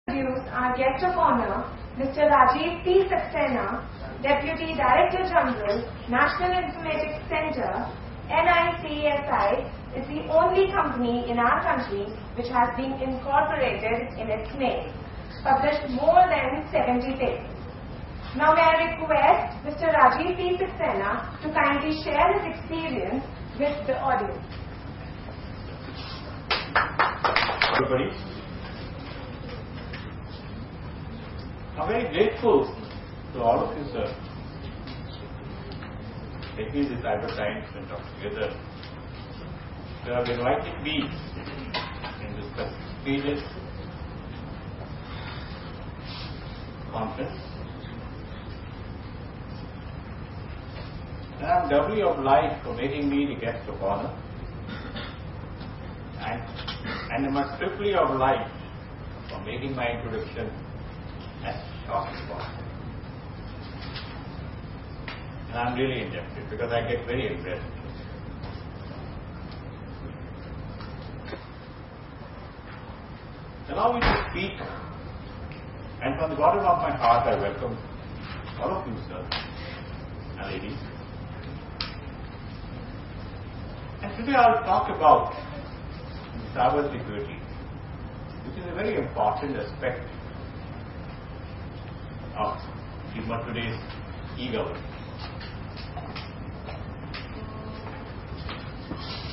Introduce our guest of honor, Mr. Rajeev P. Saxena, Deputy Director General, National Informatics Center, NIC is the only company in our country which has been incorporated in its name, published more than 70 papers. Now may I request Mr. Rajeev P. Saxena to kindly share his experience with the audience. Everybody, I'm very grateful to all of you, sir, taking this advertisement of together. You have invited me in this prestigious conference, and I'm doubly obliged for making me the guest of honor, and I'm triply obliged for making my introduction as short as possible. And I'm really indebted because I get very impressed. Allow me to speak, and from the bottom of my heart I welcome all of you, sir and ladies. And today I'll talk about cyber security, which is a very important aspect of today's e-government.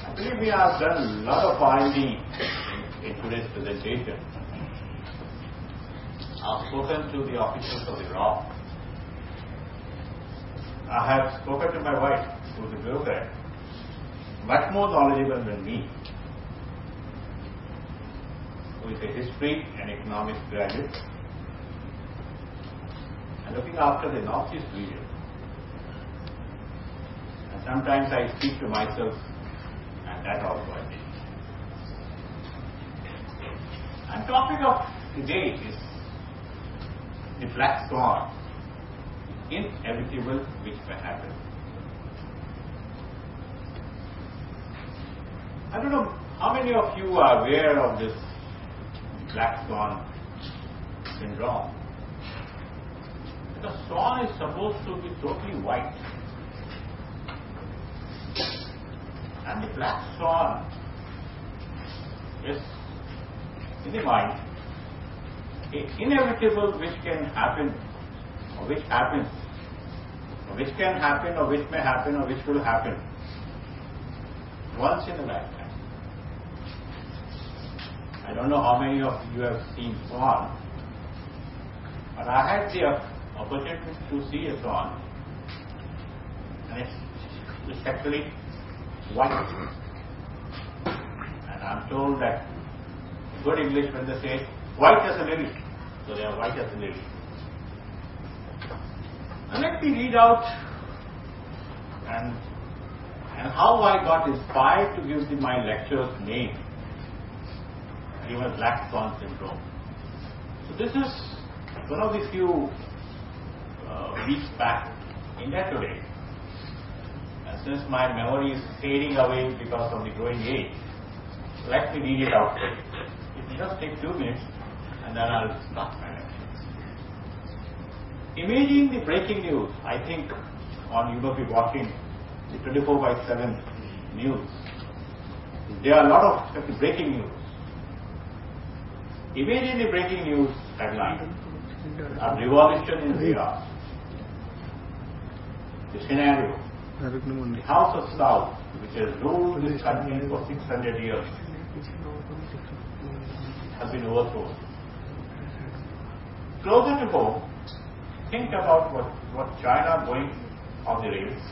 I believe we have done a lot of R&D in today's presentation. I've spoken to the officials of the law. I have spoken to my wife, who is a bureaucrat, much more knowledgeable than me, who is a history and economics graduate, and looking after the Northeast region. And sometimes I speak to myself, and that also I think. And topic of today is the black swan, inevitable which may happen. I don't know how many of you are aware of this black swan syndrome. The swan is supposed to be totally white, and the black swan is, in the mind, inevitable which can happen, or which happens, or which can happen, or which may happen, or which will happen once in a lifetime. I don't know how many of you have seen Swan, but I had the opportunity to see a swan, and it's actually white. And I'm told that in good English when they say white as a lily, so they are white as a lily. And let me read out and how I got inspired to give my lecture's name, given black swan syndrome. So this is one of the few weeks back, India Today. And since my memory is fading away because of the growing age, let me read it out. It will just take 2 minutes, and then I'll start my lecture. Imagine the breaking news. I think you must be watching the 24/7 news. There are a lot of breaking news. Imagine the breaking news headline: a revolution in Iraq. The scenario: the House of South, which has ruled this country for 600 years, has been overthrown. Closer to home, think about what China going off the rails.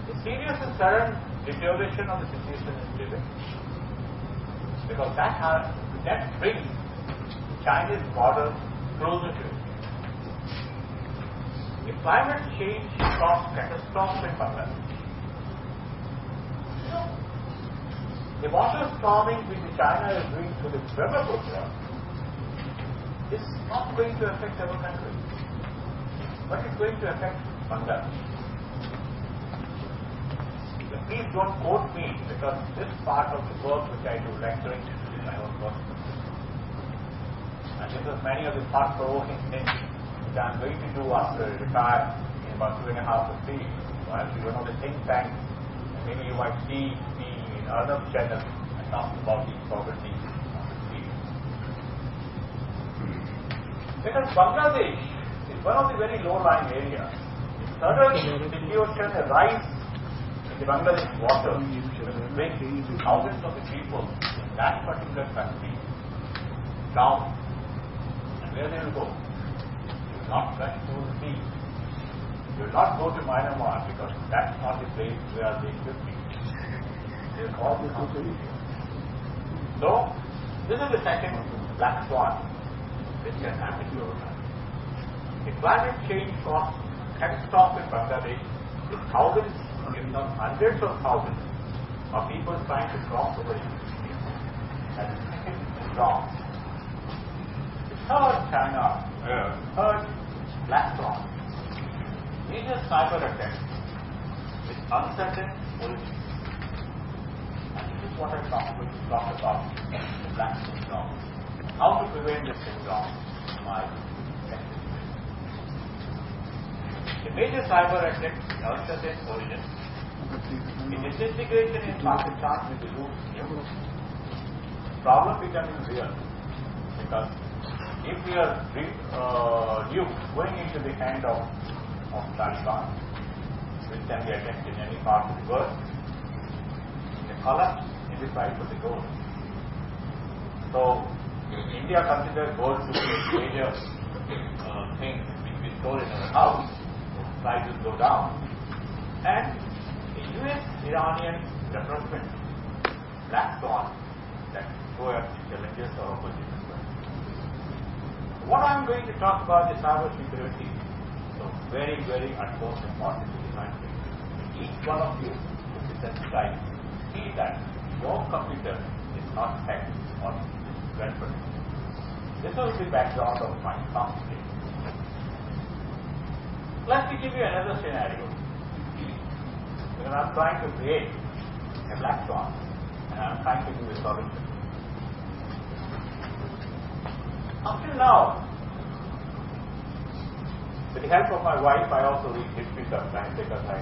The serious and sudden deterioration of the situation is living, because that brings the Chinese border closer to it. The climate change caused catastrophe in Bangladesh. The water storming which China is doing to the Brahmaputra is not going to affect our country, but it's going to affect Bangladesh. Please don't quote me, because this part of the work which I do lecturing is my own because many of the thought-provoking things which I'm going to do after I retire in about 2.5 to 3 years. So I'll be one of the think tanks, and maybe you might see me in other channels and talk about these properties on the field. Because Bangladesh is one of the very low-lying areas. The sudden situation, a rise in the Bangladesh water will bring thousands of the people in that particular country down. And where they will go? They will not rush to the sea. They will not go to Myanmar because that's not the place where they should be. They will all come to India. So, this is the second black swan which can happen over time. The climate change caused catastrophe in Bangladesh with thousands, if not hundreds of thousands, of people trying to cross over India. That is second wrong. Third third black swan, major cyber attacks with uncertain origin. And this is what I talk about, the black syndrome. How to prevent this syndrome? The major cyber attack with uncertain origin. The disintegration in Pakistan with the loose news. Problem becoming real because if we are nukes going into the hand of Taliban, which can be attacked in any part of the world, the collapse in the price of the gold. So, India considers gold to be a major thing which we store in our house, prices go down, and the US-Iranian development, black swan, that go at the challenges or opposition. What I am going to talk about is cyber security. So very, very utmost important to the country. Each one of you should be sensitized. See that your computer is not hacked or well protected. This was the background of my talk today. Let me give you another scenario. Because I am trying to create a black swan and I am trying to do a solution. Up till now, with the help of my wife, I also read history sometimes because I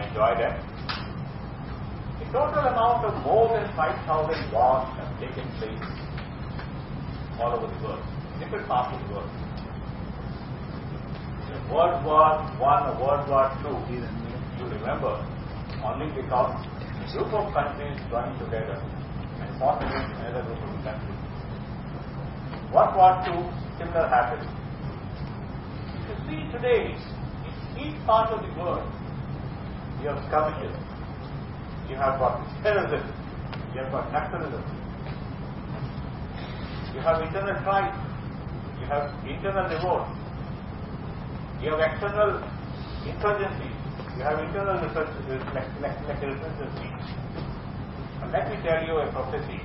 enjoy that. The total amount of more than 5,000 wars have taken place all over the world, different parts of the world. World War I or World War II, you remember, only because a group of countries joined together and fought against another group of countries. World War II, similar happened. You see today, in each part of the world, you have skirmishes, you have got terrorism, you have got nationalism, you have internal strife, you have internal revolt, you have external insurgency, you have internal insurgency. And let me tell you a prophecy.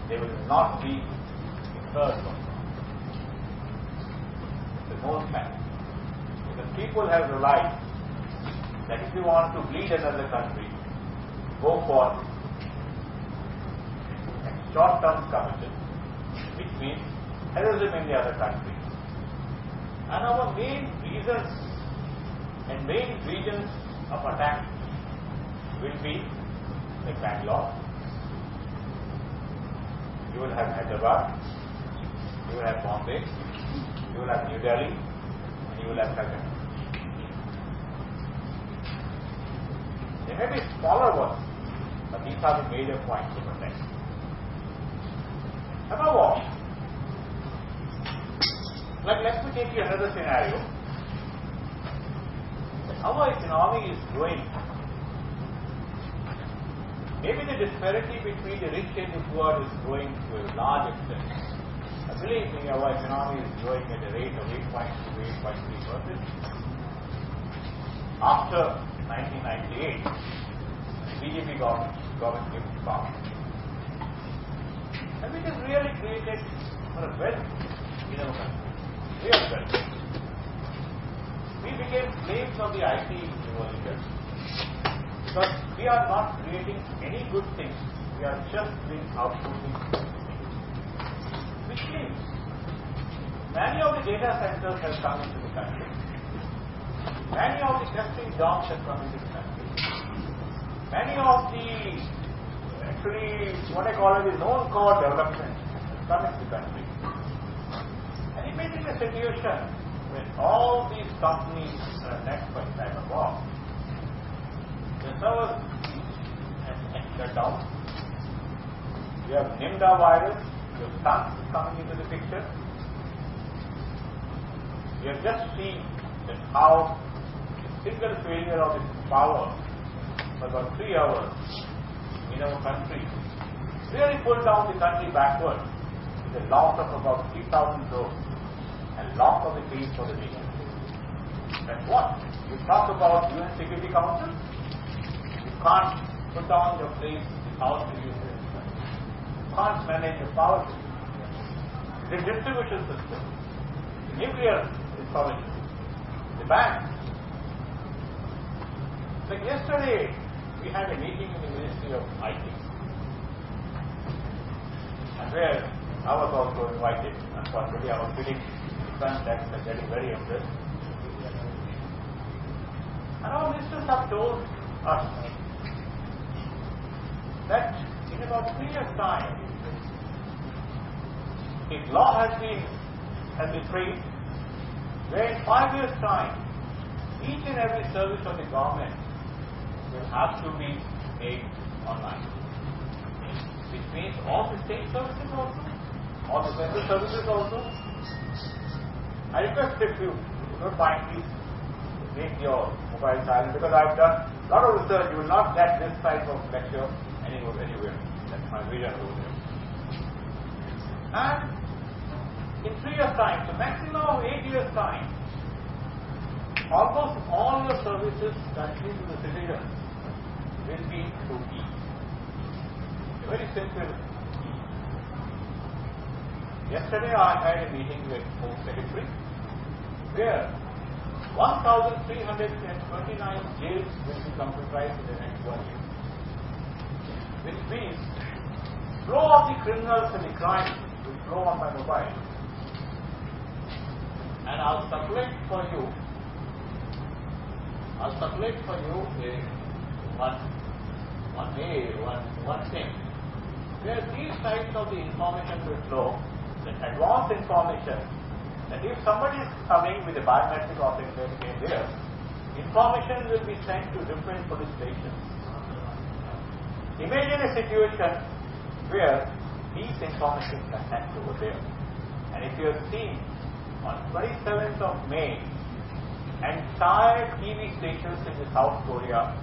There will not be third one. The most fact. Because people have realized that if you want to bleed another country, go for short-term skirmishes, which means terrorism in the other country. And our main reasons and main regions of attack will be like Bangalore. You will have Hyderabad, you will have Bombay, you will have New Delhi, and you will have Calcutta. There may be smaller ones, but these are the major points to protect. Above all, let me take you another scenario. Our economy is growing. Maybe the disparity between the rich and the poor is growing to a large extent. Believe me, our economy is growing at a rate of 8.2 to 8.3%. After 1998, the BJP government came to power. And which has really created a wealth in our country. Real wealth. We became slaves of the IT revolution because we are not creating any good things. We are just doing outsourcing. which means many of the data centers have come into the country. Many of the testing jobs have come into the country. Many of the, actually, what I call it, the known core development has come into the country. And imagine a situation when all these companies are next by cyber war. The servers have shut down. You have Nimda virus, you have SARS coming into the picture. We have just seen that how a single failure of its power for about 3 hours in our country really pulled down the country backward with a loss of about 3,000 crores and loss of the peace for the nation. That's what? You talk about UN Security Council, you can't put down your place without the UN. You can't manage the power system, the distribution system, the nuclear installation, the bank. Like yesterday, we had a meeting in the Ministry of IT, and where I was also invited. Unfortunately, I was feeling contacts and getting very impressed. And our ministers have told us that in about 3 years' time, if law has been framed, where in 5 years' time, each and every service of the government will have to be made online. Which means all the state services also, all the central services also. I request if you don't mind, please make your mobile silent, because I've done a lot of research. You will not get this type of lecture anywhere. That's my vision over there. And in 3 years' time, so maximum of 8 years' time, almost all your services continuing to the citizens will be through E. A very simple E. Yesterday I had a meeting with Home Secretary where 1,329 jails will be computerized in the next 1 year. Which means flow of the criminals and the crime will flow on my mobile. And I'll circulate for you one thing where these types of the information will flow, that advanced information, that if somebody is coming with a biometric authentication there, information will be sent to different police stations. Imagine a situation where these information are sent over there. And if you have seen, on 27th of May, entire TV stations in the South Korea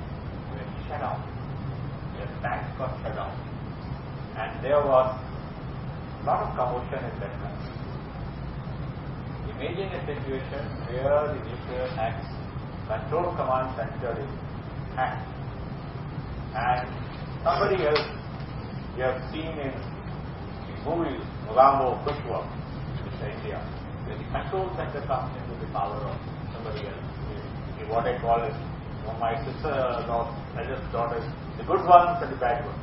were shut down. Their banks got shut down. And there was a lot of commotion in that country. Imagine a situation where the nuclear acts control command center is hacked. And somebody else, you have seen in the movie Mugambo Kushwa in India, where the control center comes into the power of somebody else. What I call it, my sister-in-law, eldest daughter, the good ones and the bad ones.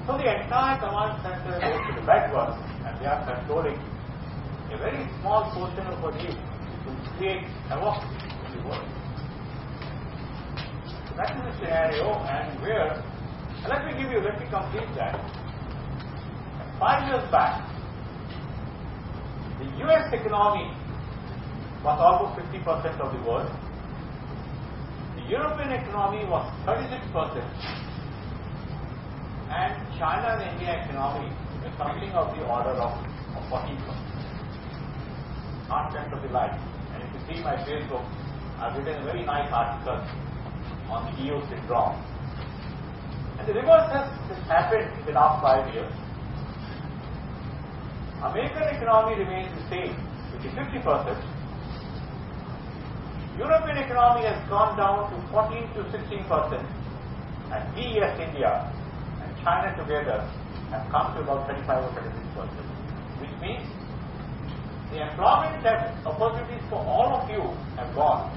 So the entire command center goes to the bad ones, and they are controlling a very small portion of what you to create havoc in the world. So that is the scenario, and where, let me complete that. 5 years back, the US economy was almost 50% of the world. The European economy was 36%, and China and India economy was something of the order of 14%. Not 10 of the life. And if you see my Facebook, I've written a very nice article on the EU syndrome. And the reverse has happened in the last 5 years. American economy remains the same, which is 50%. European economy has gone down to 14 to 16%, and we as India and China together have come to about 35 or 36%, which means the employment opportunities for all of you have gone.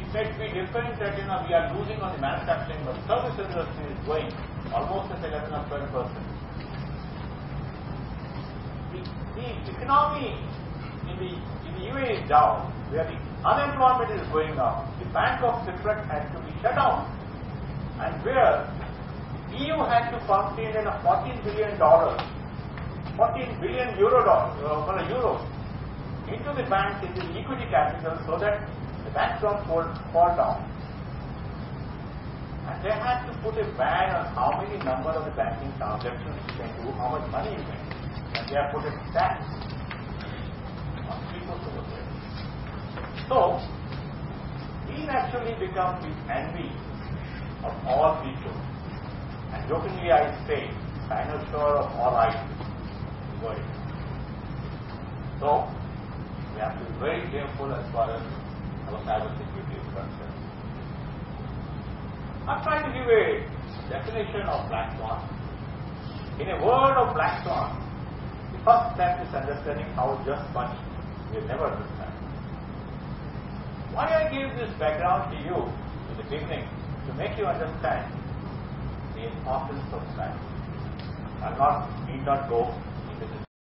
It may be different that we are losing on the manufacturing, but service industry is going almost at 11 or 12%. the economy in the UAE is down, where the unemployment is going up, the Bank of Cyprus has to be shut down, and where the EU had to pump in $14 billion, 14 billion euros into the banks, into the equity capital, so that the banks don't fall down. And they had to put a ban on how many number of the banking transactions you can do, how much money you can do. And they have put a tax on people over there. So, we naturally become the envy of all people. And jokingly I say, dinosaur of all eyes world. So, we have to be very careful as far as our cyber security is concerned. I'm trying to give a definition of black swan. In a world of black swan, the first step is understanding how just money we'll never understand. Why I gave this background to you in the beginning, to make you understand the importance of cyber. I'll need not go into this.